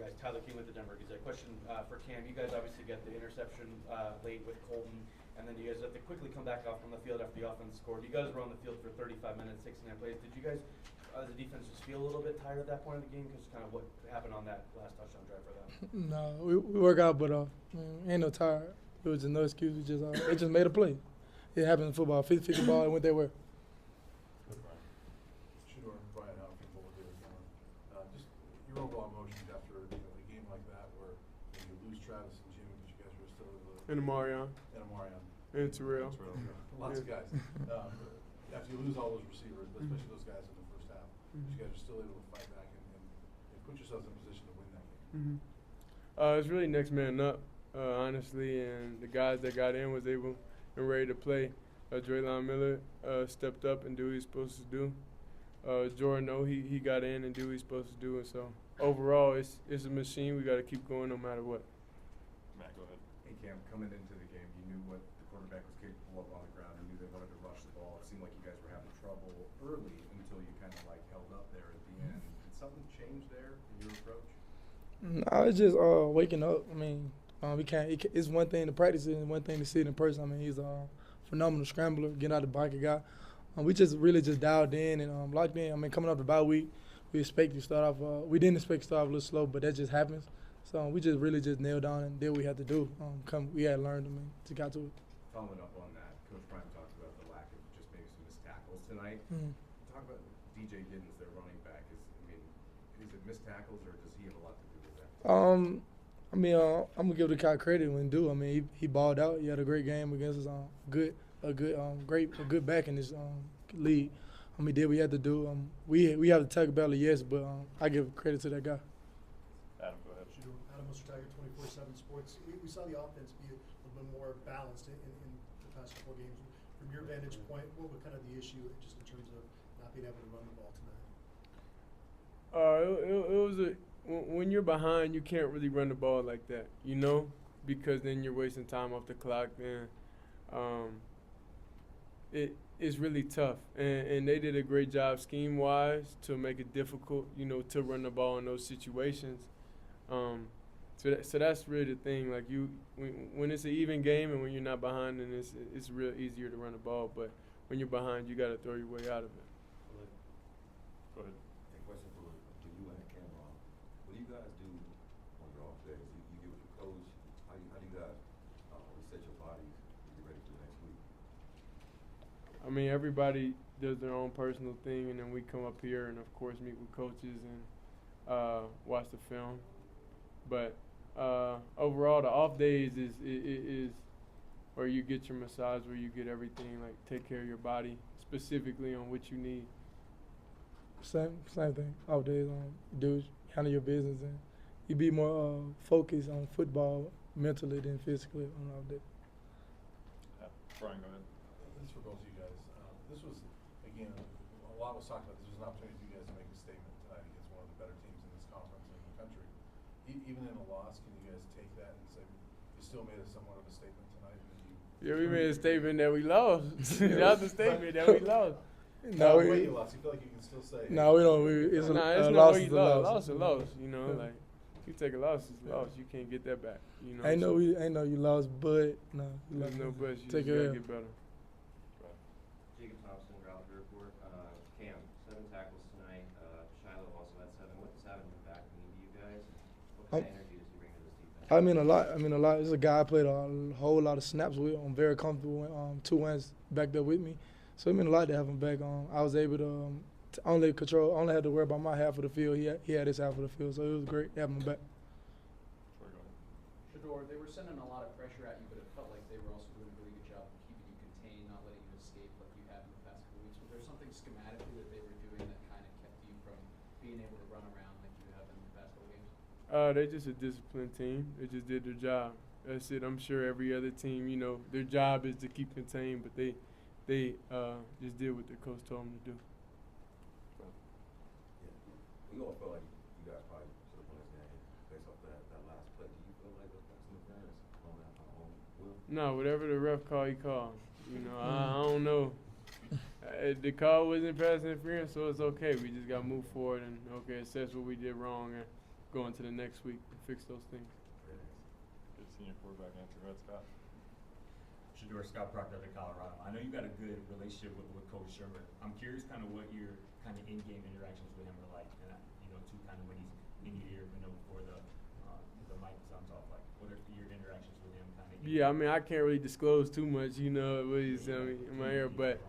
guys. Tyler King with the Denver Gazette. Question for Cam. You guys obviously get the interception late with Colton, and then you guys have to quickly come back off on the field after the offense scored. You guys were on the field for 35 minutes, 69 plays. Did you guys, as a defense, just feel a little bit tired at that point of the game? Because kind of what happened on that last touchdown drive for them? No, we work out, but ain't no tired. It was just no excuse. We just they just made a play. It happened in football. 50-50 ball, it went their way. Shedeur and Brian, how people will do it. Just your overall emotions after a game like that, where you lose Travis and Jimmy, but you guys were still able to. And Amarion. And Terrell. Lots of guys. After you lose all those receivers, especially those guys in the first half, but you guys are still able to fight back and put yourselves in a position to win that game. It's really next man up, honestly, and the guys that got in was able and ready to play. Draylon Miller stepped up and do what he's supposed to do. Jordan, he got in and do what he's supposed to do. And so overall, it's a machine. We got to keep going no matter what. Matt, go ahead. Hey, Cam, coming into the game, you knew what the quarterback was capable of on the ground. You knew they wanted to rush the ball. It seemed like you guys were having trouble early until you kind of like held up there at the end. Did something change there in your approach? No, it's just waking up. I mean, we can't. It's one thing to practice it and one thing to see it in person. I mean, he's a phenomenal scrambler, getting out the pocket guy. We just really just dialed in and locked in. I mean, coming off the bye week, we expect to start off. We didn't expect to start off a little slow, but that just happens. So we just really just nailed down and did what we had to do. We had learned. I mean, to got to it. Following up on that, Coach Prime talked about the lack of just maybe some missed tackles tonight. Talk about DJ Giddens, their running back. Is it missed tackles or does he have a lot to do with that? I mean, I'm gonna give the guy credit when due. I mean, he balled out. He had a great game against us. A good back in this league. I mean, did what we had to do. We have the tug belly, yes, but I give credit to that guy. Adam, go ahead. Adam Tiger, 24/7 Sports. We saw the offense be a little bit more balanced in the past couple of games. From your vantage point, what was kind of the issue just in terms of not being able to run the ball tonight? When you're behind, you can't really run the ball like that, because then you're wasting time off the clock. Then it's really tough, and they did a great job scheme-wise to make it difficult, to run the ball in those situations. So that's really the thing. Like when it's an even game and when you're not behind, then it's real easier to run the ball. But when you're behind, you got to throw your way out of it. Go ahead. A question for you and Cam'Ron. What do you guys do on your off days? You get with your coach. How do you guys reset your bodies to get ready for the next week? I mean, everybody does their own personal thing, and then we come up here and, of course, meet with coaches and watch the film. But overall, the off days is where you get your massage, where you get everything, like take care of your body specifically on what you need. Same thing. Off days, handle your business, and you be more focused on football mentally than physically on off day. Brian, go ahead. This is for both of you guys. This was, again, a lot was talked about. This was an opportunity for you guys to make a statement tonight against one of the better teams in this conference in the country. Even in a loss, can you guys take that and say you still made somewhat of a statement tonight? Yeah, we made a statement that we lost. That's the statement that we lost. No, the way you lost, you feel like you can still say. No, we don't. It's a loss. It's a loss. loss. Loss is loss. Like if you take a loss, it's a loss. You can't get that back. Ain't no you lost, but no. There's no but. You take just gotta it. get better. Jacob Thompson, Route Report. Cam, 7 tackles tonight. Shiloh also had 7. What does having him back mean to you guys? What kind of energy does he bring to this defense? I mean a lot. This is a guy I played a whole lot of snaps with. I'm very comfortable with 2 wins back there with me. So it meant a lot to have him back on. I was able to only had to worry about my half of the field. He had his half of the field, so it was great having him back. Shedeur, they were sending a lot of pressure at you, but it felt like they were also doing a really good job of keeping you contained, not letting you escape like you have in the past couple weeks. Was there something schematically that they were doing that kind of kept you from being able to run around like you have in the past couple games? They're just a disciplined team. They just did their job. That's it. I'm sure every other team, their job is to keep contained, but they just did what their coach told them to do. We all felt like you guys probably should have won this game based off that last play. Do you feel like that's some fairness on that will? No, whatever the ref call, he called. I don't know. The call wasn't pass interference, so it's okay. We just got to move forward and assess what we did wrong and go into the next week and fix those things. Good senior quarterback answer. Go ahead, Scott. Shedeur, Scott Proctor out of Colorado. I know you got a good relationship with Coach Sherman. I'm curious kind of what your kind of in-game interactions with him are like, and to kind of when he's in your ear, before the mic sounds off. Like, what are your interactions with him kind of? Yeah, I mean, I can't really disclose too much, what he's in my ear, but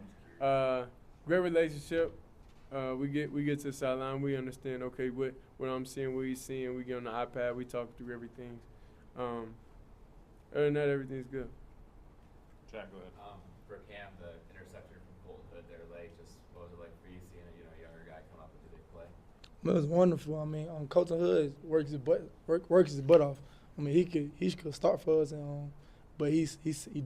great relationship. We get to the sideline, we understand, okay, what I'm seeing, what he's seeing. We get on the iPad, we talk through everything. Other than that, everything's good. Jack, go ahead. For Cam, the interception from Colton Hood there late, just what was it like for you seeing a younger guy come up with a big play? It was wonderful. I mean, Colton Hood works his butt off. I mean, he could start for us, but he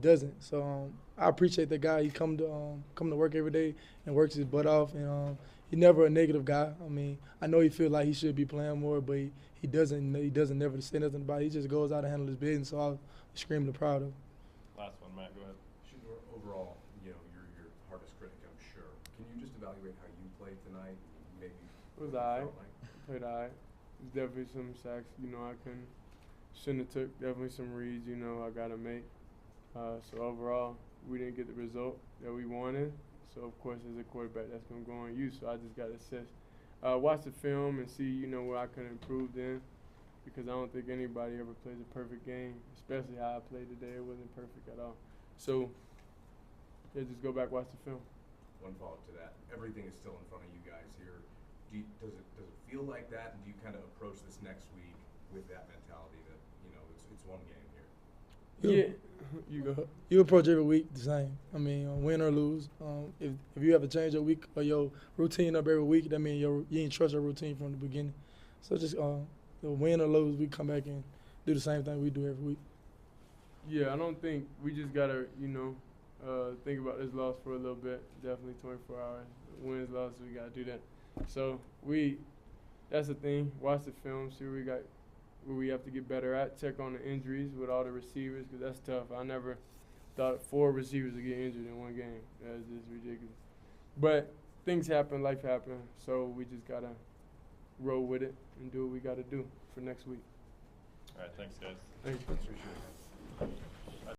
doesn't. So I appreciate that guy. He come to work every day and works his butt off, and he's never a negative guy. I mean, I know he feels like he should be playing more, but he doesn't. He doesn't never say nothing about it. He just goes out and handles his business. So I'm extremely proud of him. Last one, Matt. Go ahead. Shedeur, overall, you're your hardest critic, I'm sure. Can you just evaluate how you played tonight? Maybe It was what you all right. felt like? Played all right. There's definitely some sacks, shouldn't have took. Definitely some reads, I got to make. So overall, we didn't get the result that we wanted. So of course, as a quarterback, that's gonna go on you. So I just got to assess, watch the film and see, where I could improve in, because I don't think anybody ever plays a perfect game, especially how I played today. It wasn't perfect at all. So yeah, just go back, watch the film. One follow-up to that. Everything is still in front of you guys here. Does it feel like that, and do you kind of approach this next week with that mentality that it's one game here? You go. You approach every week the same. I mean, win or lose. If you have to change your week or your routine up every week, that means you ain't trust your routine from the beginning. So just win or lose, we come back and do the same thing we do every week. Yeah, I don't think we just gotta, think about this loss for a little bit. Definitely 24 hours. Wins, losses, we gotta do that. So that's the thing. Watch the film, see where we have to get better at. Check on the injuries with all the receivers, because that's tough. I never thought 4 receivers would get injured in one game. That's just ridiculous. But things happen, life happens. So we just gotta roll with it and do what we gotta do for next week. All right, thanks, guys. Thank you. Appreciate it.